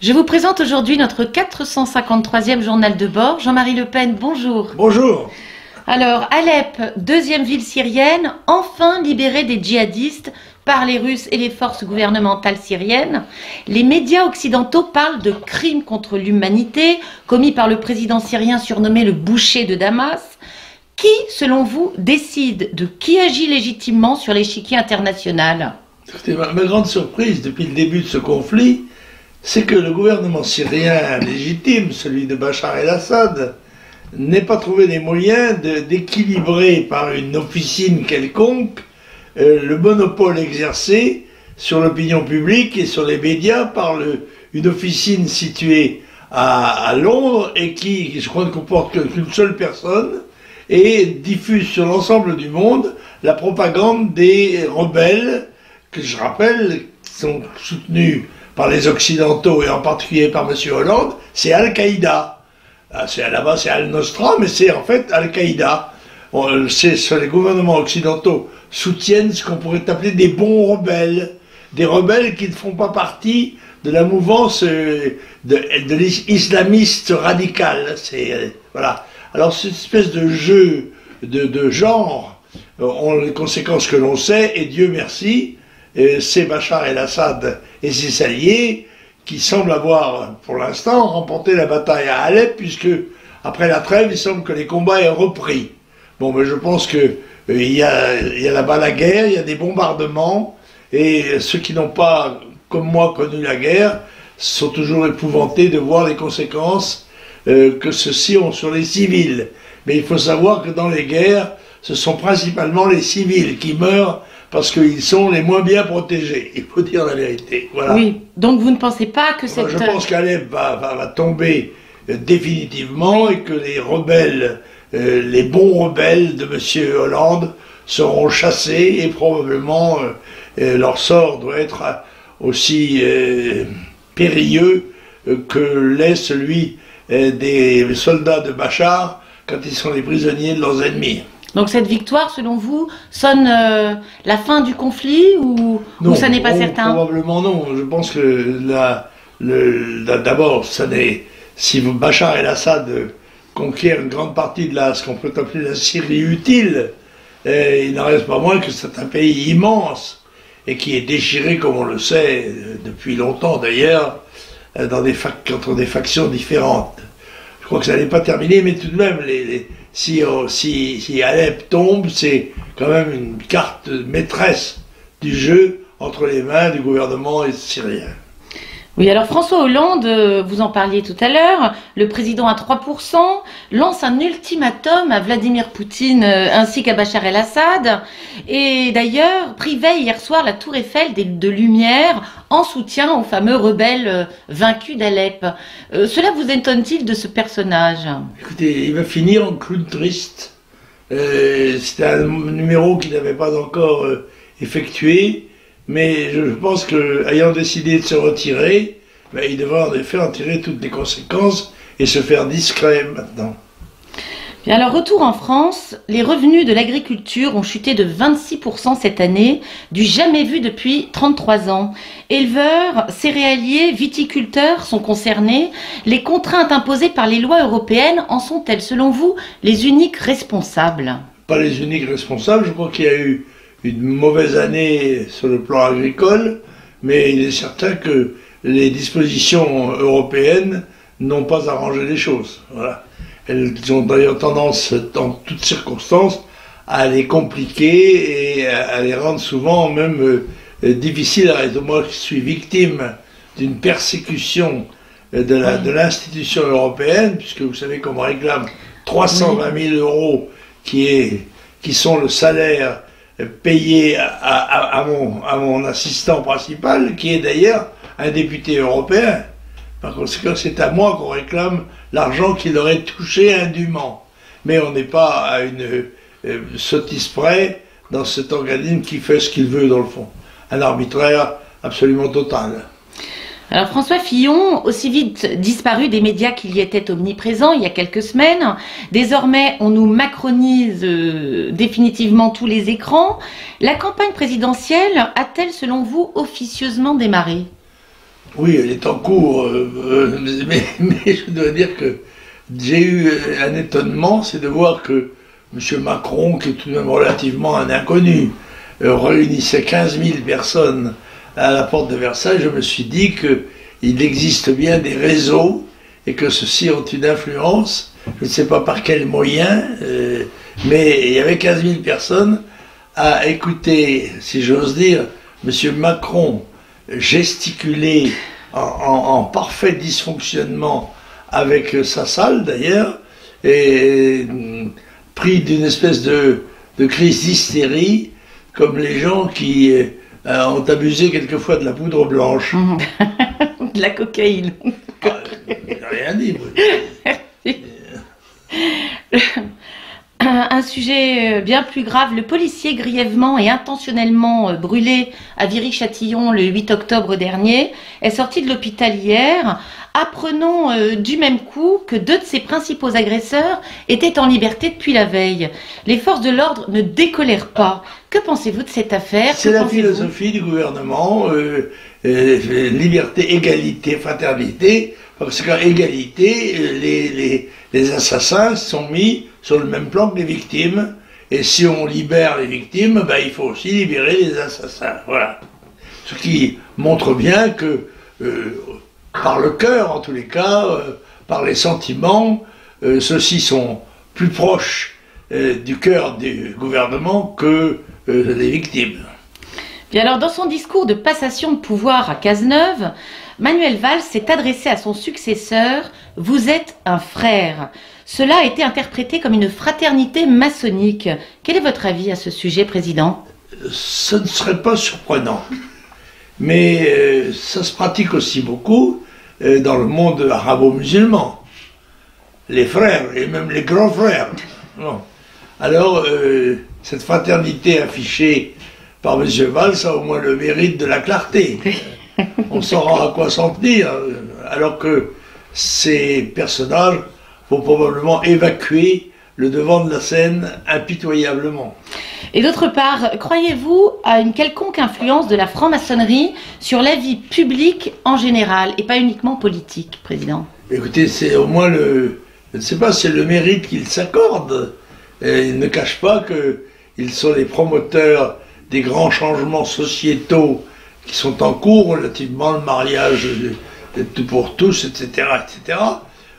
Je vous présente aujourd'hui notre 453e journal de bord. Jean-Marie Le Pen, bonjour. Bonjour. Alors, Alep, deuxième ville syrienne, enfin libérée des djihadistes par les Russes et les forces gouvernementales syriennes. Les médias occidentaux parlent de crimes contre l'humanité commis par le président syrien surnommé le boucher de Damas. Qui, selon vous, décide de qui agit légitimement sur l'échiquier international? Écoutez, ma grande surprise depuis le début de ce conflit, c'est que le gouvernement syrien légitime, celui de Bachar el-Assad, n'ait pas trouvé les moyens d'équilibrer par une officine quelconque le monopole exercé sur l'opinion publique et sur les médias par une officine située à Londres et qui, je crois, ne comporte qu'une seule personne et diffuse sur l'ensemble du monde la propagande des rebelles, que je rappelle, sont soutenus par les Occidentaux et en particulier par M. Hollande. C'est Al-Qaïda. Là-bas, c'est Al-Nosra, mais c'est en fait Al-Qaïda. Les gouvernements occidentaux soutiennent ce qu'on pourrait appeler des bons rebelles. Des rebelles qui ne font pas partie de la mouvance de l'islamiste radical. Voilà. Alors, cette espèce de jeu de genre ont les conséquences que l'on sait, et Dieu merci, c'est Bachar el-Assad et ses alliés qui semblent avoir, pour l'instant, remporté la bataille à Alep, puisque, après la trêve, il semble que les combats aient repris. Bon, mais je pense que il y a là-bas la guerre, il y a des bombardements, et ceux qui n'ont pas, comme moi, connu la guerre, sont toujours épouvantés de voir les conséquences que ceux-ci ont sur les civils. Mais il faut savoir que dans les guerres, ce sont principalement les civils qui meurent parce qu'ils sont les moins bien protégés. Il faut dire la vérité. Voilà. Oui, donc vous ne pensez pas que cette... Je pense qu'Alep va tomber définitivement et que les rebelles, les bons rebelles de M. Hollande seront chassés et probablement leur sort doit être aussi périlleux que l'est celui des soldats de Bachar quand ils sont les prisonniers de leurs ennemis. Donc cette victoire, selon vous, sonne la fin du conflit ou ça n'est pas certain? Probablement non. Je pense que d'abord, si Bachar el-Assad conquiert une grande partie de ce qu'on peut appeler la Syrie utile, il n'en reste pas moins que c'est un pays immense et qui est déchiré, comme on le sait, depuis longtemps d'ailleurs, entre des factions différentes. Je crois que ça n'est pas terminé, mais tout de même, si Alep tombe, c'est quand même une carte maîtresse du jeu entre les mains du gouvernement syrien. Oui, alors François Hollande, vous en parliez tout à l'heure, le président à 3%, lance un ultimatum à Vladimir Poutine ainsi qu'à Bachar el-Assad, et d'ailleurs privait hier soir la tour Eiffel de lumière en soutien aux fameux rebelles vaincus d'Alep. Cela vous étonne-t-il de ce personnage? Écoutez, il va finir en clown triste. C'était un numéro qu'il n'avait pas encore effectué. Mais je pense qu'ayant décidé de se retirer, il devrait en effet en tirer toutes les conséquences et se faire discret maintenant. Bien alors, retour en France, les revenus de l'agriculture ont chuté de 26% cette année, du jamais vu depuis 33 ans. Éleveurs, céréaliers, viticulteurs sont concernés. Les contraintes imposées par les lois européennes en sont-elles, selon vous, les uniques responsables? Pas les uniques responsables, je crois qu'il y a eu une mauvaise année sur le plan agricole, mais il est certain que les dispositions européennes n'ont pas arrangé les choses. Voilà. Elles ont d'ailleurs tendance, dans toutes circonstances, à les compliquer et à les rendre souvent même difficiles à raison. Moi, je suis victime d'une persécution de l'institution européenne, puisque vous savez qu'on me réclame 320 000 euros qui sont le salaire payé à mon assistant principal, qui est d'ailleurs un député européen. Par conséquent, c'est à moi qu'on réclame l'argent qu'il aurait touché indûment. Mais on n'est pas à une sottise près dans cet organisme qui fait ce qu'il veut, dans le fond. Un arbitraire absolument total. Alors François Fillon, aussi vite disparu des médias qu'il y était omniprésent il y a quelques semaines, désormais on nous macronise définitivement tous les écrans. La campagne présidentielle a-t-elle selon vous officieusement démarré? Oui, elle est en cours, mais je dois dire que j'ai eu un étonnement, c'est de voir que M. Macron, qui est tout de même relativement un inconnu, réunissait 15 000 personnes à la porte de Versailles. Je me suis dit qu'il existe bien des réseaux et que ceux-ci ont une influence, je ne sais pas par quels moyens, mais il y avait 15 000 personnes à écouter, si j'ose dire, M. Macron gesticuler en parfait dysfonctionnement avec sa salle d'ailleurs, et pris d'une espèce de crise d'hystérie, comme les gens qui ont abusé quelquefois de la poudre blanche. De la cocaïne. Ah, j'ai rien dit. Un sujet bien plus grave, le policier grièvement et intentionnellement brûlé à Viry-Châtillon le 8 octobre dernier est sorti de l'hôpital hier. Apprenons du même coup que deux de ses principaux agresseurs étaient en liberté depuis la veille. Les forces de l'ordre ne décolèrent pas. Que pensez-vous de cette affaire? C'est la philosophie du gouvernement, liberté, égalité, fraternité, parce qu'à égalité, les assassins sont mis sur le même plan que les victimes, et si on libère les victimes, ben, il faut aussi libérer les assassins. Voilà. Ce qui montre bien que, par le cœur en tous les cas, par les sentiments, ceux-ci sont plus proches du cœur du gouvernement que les victimes. Bien alors, dans son discours de passation de pouvoir à Cazeneuve, Manuel Valls s'est adressé à son successeur « Vous êtes un frère ». Cela a été interprété comme une fraternité maçonnique. Quel est votre avis à ce sujet, Président? Ce ne serait pas surprenant, mais ça se pratique aussi beaucoup dans le monde arabo-musulman. Les frères, et même les grands frères. Bon. Alors, cette fraternité affichée par M. Valls a au moins le mérite de la clarté. On saura à quoi s'en tenir, alors que ces personnages vont probablement évacuer le devant de la scène impitoyablement. Et d'autre part, croyez-vous à une quelconque influence de la franc-maçonnerie sur la vie publique en général, et pas uniquement politique, Président? Écoutez, c'est au moins je ne sais pas, c'est le mérite qu'ils s'accordent. Ils ne cachent pas qu'ils sont les promoteurs des grands changements sociétaux qui sont en cours, relativement le mariage pour tous, etc., etc.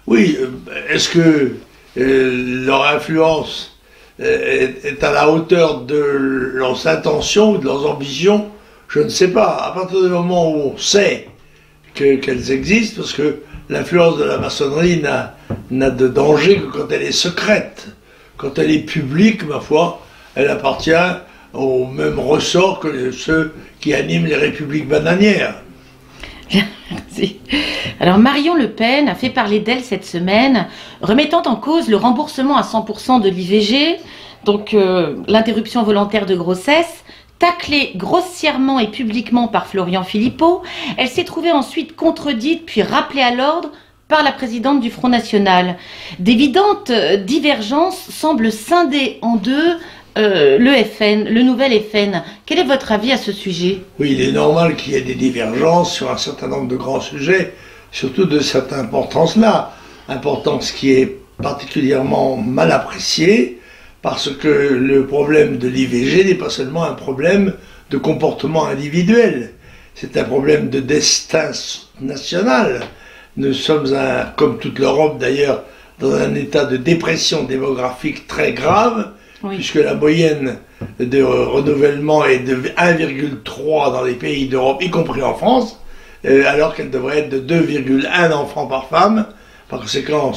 Oui, est-ce que leur influence est à la hauteur de leurs intentions ou de leurs ambitions? Je ne sais pas. À partir du moment où on sait qu'elles existent, parce que l'influence de la maçonnerie n'a de danger que quand elle est secrète. Quand elle est publique, ma foi, elle appartient au même ressort que ceux qui animent les républiques bananières. Bien, merci. Alors Marion Le Pen a fait parler d'elle cette semaine, remettant en cause le remboursement à 100% de l'IVG, donc l'interruption volontaire de grossesse. Taclée grossièrement et publiquement par Florian Philippot, elle s'est trouvée ensuite contredite puis rappelée à l'ordre par la présidente du Front National. D'évidentes divergences semblent scinder en deux le FN, le nouvel FN. Quel est votre avis à ce sujet? Oui, il est normal qu'il y ait des divergences sur un certain nombre de grands sujets, surtout de cette importance-là. Importance qui est particulièrement mal appréciée, parce que le problème de l'IVG n'est pas seulement un problème de comportement individuel, c'est un problème de destin national. Nous sommes, comme toute l'Europe d'ailleurs, dans un état de dépression démographique très grave, oui, puisque la moyenne de renouvellement est de 1,3 dans les pays d'Europe, y compris en France, alors qu'elle devrait être de 2,1 enfants par femme. Par conséquent,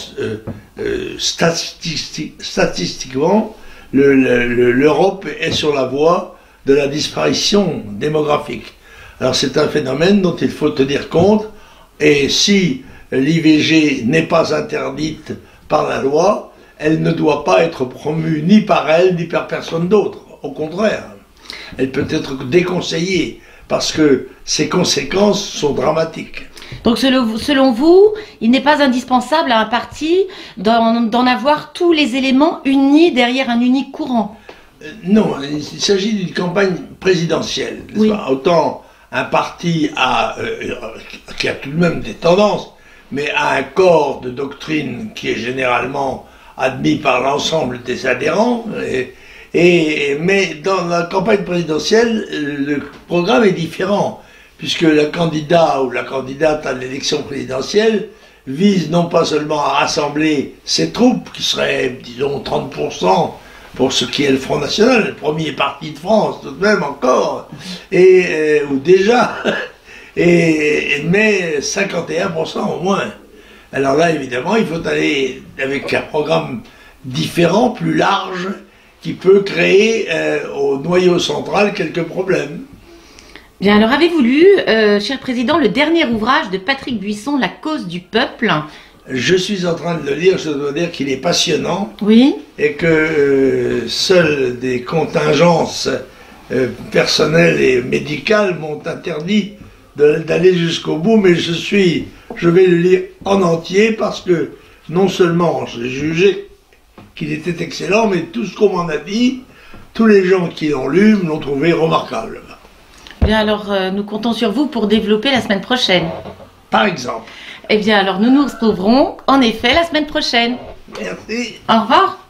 statistiquement, l'Europe est sur la voie de la disparition démographique. Alors c'est un phénomène dont il faut tenir compte, et si l'IVG n'est pas interdite par la loi, elle ne doit pas être promue ni par elle, ni par personne d'autre. Au contraire, elle peut être déconseillée, parce que ses conséquences sont dramatiques. Donc selon vous, il n'est pas indispensable à un parti d'en avoir tous les éléments unis derrière un unique courant? Non, il s'agit d'une campagne présidentielle. Oui. Autant un parti qui a tout de même des tendances, mais a un corps de doctrine qui est généralement admis par l'ensemble des adhérents. Mais dans la campagne présidentielle, le programme est différent, puisque le candidat ou la candidate à l'élection présidentielle vise non pas seulement à rassembler ses troupes, qui seraient, disons, 30% pour ce qui est le Front National, le premier parti de France, tout de même encore, ou déjà, mais 51% au moins. Alors là, évidemment, il faut aller avec un programme différent, plus large, qui peut créer au noyau central quelques problèmes. Bien, alors avez-vous lu, cher Président, le dernier ouvrage de Patrick Buisson, La cause du peuple? Je suis en train de le lire, je dois dire qu'il est passionnant. Oui. Et que seules des contingences personnelles et médicales m'ont interdit d'aller jusqu'au bout, mais je vais le lire en entier parce que non seulement j'ai jugé qu'il était excellent, mais tout ce qu'on m'en a dit, tous les gens qui l'ont lu l'ont trouvé remarquable. Bien, alors nous comptons sur vous pour développer la semaine prochaine. Par exemple. Eh bien, alors nous nous retrouverons en effet la semaine prochaine. Merci. Au revoir.